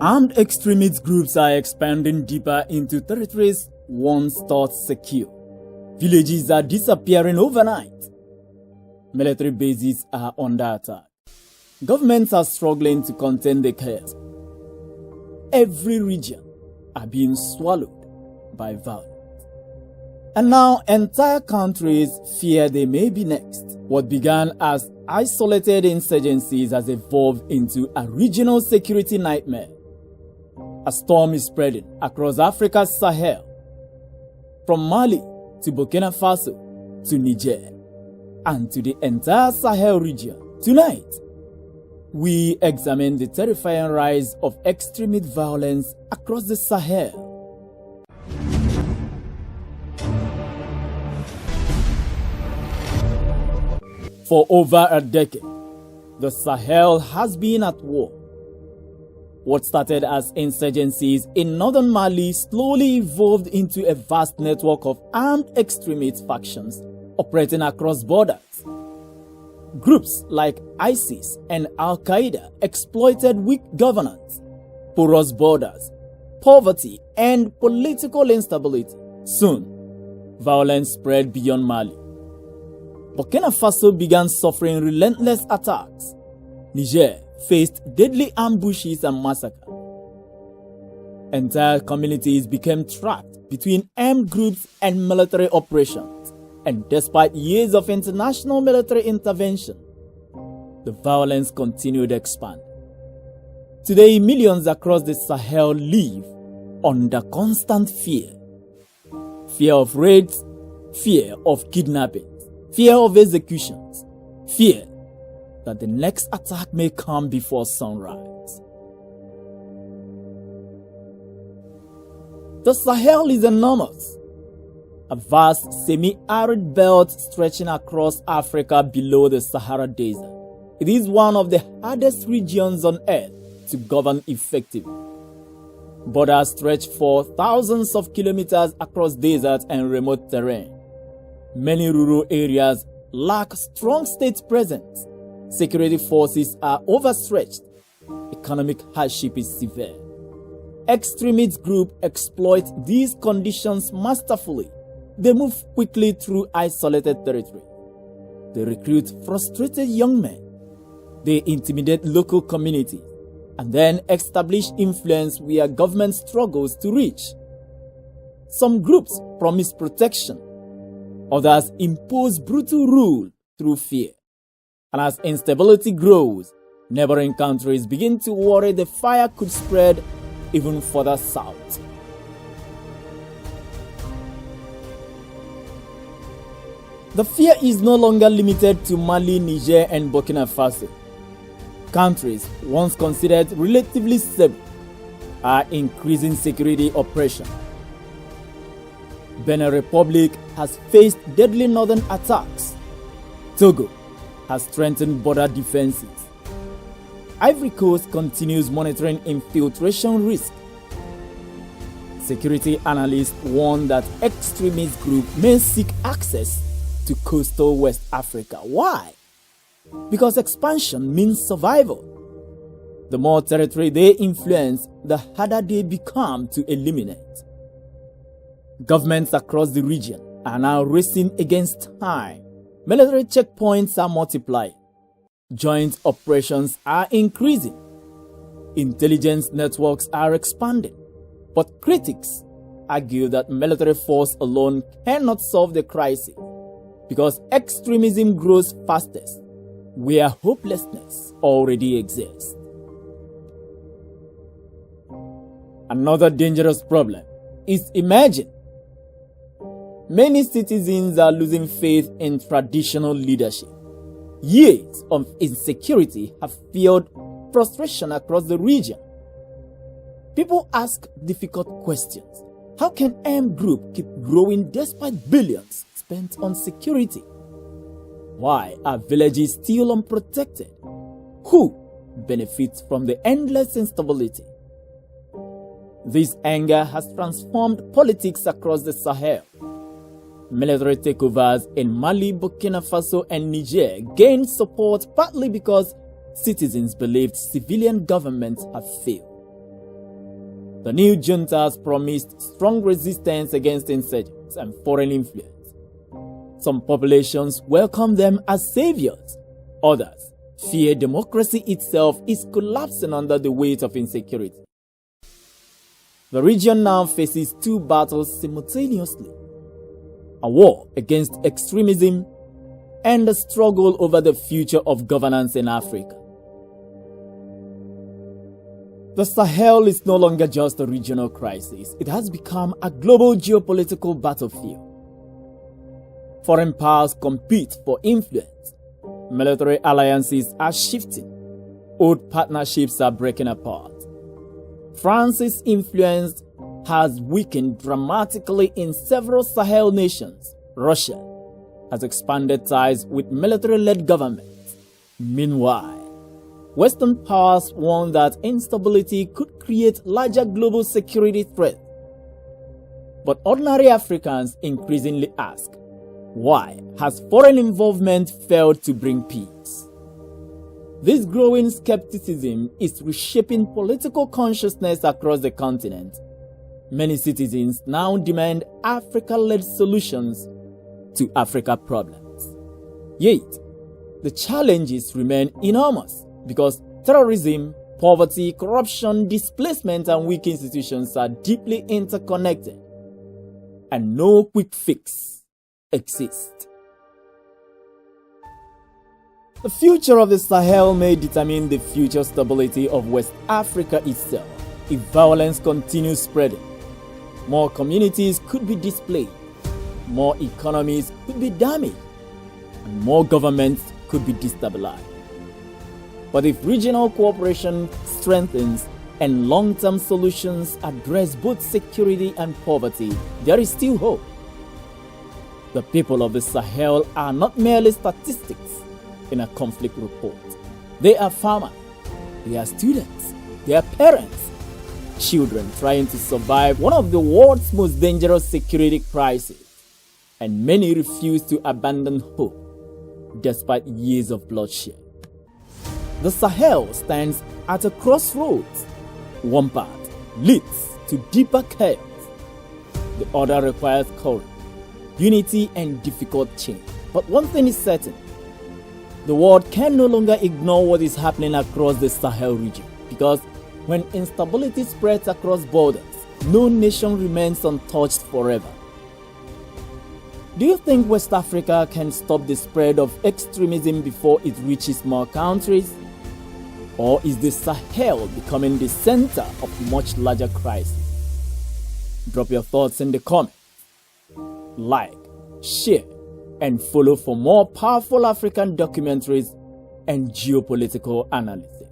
Armed extremist groups are expanding deeper into territories once thought secure. Villages are disappearing overnight. Military bases are under attack. Governments are struggling to contain the chaos. Every region are being swallowed by violence. And now entire countries fear they may be next. What began as isolated insurgencies has evolved into a regional security nightmare. A storm is spreading across Africa's Sahel, from Mali to Burkina Faso to Niger, and to the entire Sahel region. Tonight, we examine the terrifying rise of extremist violence across the Sahel. For over a decade, the Sahel has been at war. What started as insurgencies in northern Mali slowly evolved into a vast network of armed extremist factions operating across borders. Groups like ISIS and Al-Qaeda exploited weak governance, porous borders, poverty, and political instability. Soon, violence spread beyond Mali. Burkina Faso began suffering relentless attacks. Niger faced deadly ambushes and massacres. Entire communities became trapped between armed groups and military operations. And despite years of international military intervention, the violence continued to expand. Today, millions across the Sahel live under constant fear. Fear of raids, fear of kidnappings, fear of executions, fear that the next attack may come before sunrise. The Sahel is enormous, a vast semi-arid belt stretching across Africa below the Sahara Desert. It is one of the hardest regions on earth to govern effectively. Borders stretch for thousands of kilometers across deserts and remote terrain. Many rural areas lack strong state presence. Security forces are overstretched. Economic hardship is severe. Extremist groups exploit these conditions masterfully. They move quickly through isolated territory. They recruit frustrated young men. They intimidate local communities and then establish influence where government struggles to reach. Some groups promise protection. Others impose brutal rule through fear. And as instability grows, neighboring countries begin to worry the fire could spread even further south. The fear is no longer limited to Mali, Niger, and Burkina Faso. Countries once considered relatively stable are increasing security operations. Benin Republic has faced deadly northern attacks. Togo has strengthened border defenses. Ivory Coast continues monitoring infiltration risk. Security analysts warn that extremist groups may seek access to coastal West Africa. Why? Because expansion means survival. The more territory they influence, the harder they become to eliminate. Governments across the region are now racing against time. Military checkpoints are multiplying. Joint operations are increasing. Intelligence networks are expanding. But critics argue that military force alone cannot solve the crisis because extremism grows fastest where hopelessness already exists. Another dangerous problem is emerging. Many citizens are losing faith in traditional leadership. Years of insecurity have fueled frustration across the region. People ask difficult questions. How can armed group keep growing despite billions spent on security? Why are villages still unprotected? Who benefits from the endless instability? This anger has transformed politics across the Sahel. Military takeovers in Mali, Burkina Faso, and Niger gained support partly because citizens believed civilian governments have failed. The new junta has promised strong resistance against insurgents and foreign influence. Some populations welcome them as saviors. Others fear democracy itself is collapsing under the weight of insecurity. The region now faces two battles simultaneously: a war against extremism and a struggle over the future of governance in Africa. The Sahel is no longer just a regional crisis. It has become a global geopolitical battlefield. Foreign powers compete for influence. Military alliances are shifting. Old partnerships are breaking apart. France's influence has weakened dramatically in several Sahel nations. Russia has expanded ties with military-led governments. Meanwhile, Western powers warn that instability could create larger global security threats. But ordinary Africans increasingly ask, why has foreign involvement failed to bring peace? This growing skepticism is reshaping political consciousness across the continent. Many citizens now demand Africa-led solutions to Africa's problems. Yet, the challenges remain enormous because terrorism, poverty, corruption, displacement, and weak institutions are deeply interconnected, and no quick fix exists. The future of the Sahel may determine the future stability of West Africa itself. If violence continues spreading, more communities could be displaced, more economies could be damaged, and more governments could be destabilized. But if regional cooperation strengthens and long-term solutions address both security and poverty, there is still hope. The people of the Sahel are not merely statistics in a conflict report. They are farmers, they are students, they are parents, children trying to survive one of the world's most dangerous security crises. And many refuse to abandon hope despite years of bloodshed. The Sahel stands at a crossroads. One path leads to deeper chaos. The other requires courage, unity, and difficult change. But one thing is certain: the world can no longer ignore what is happening across the Sahel region, because when instability spreads across borders, no nation remains untouched forever. Do you think West Africa can stop the spread of extremism before it reaches more countries? Or is the Sahel becoming the center of much larger crisis? Drop your thoughts in the comments. Like, share, and follow for more powerful African documentaries and geopolitical analysis.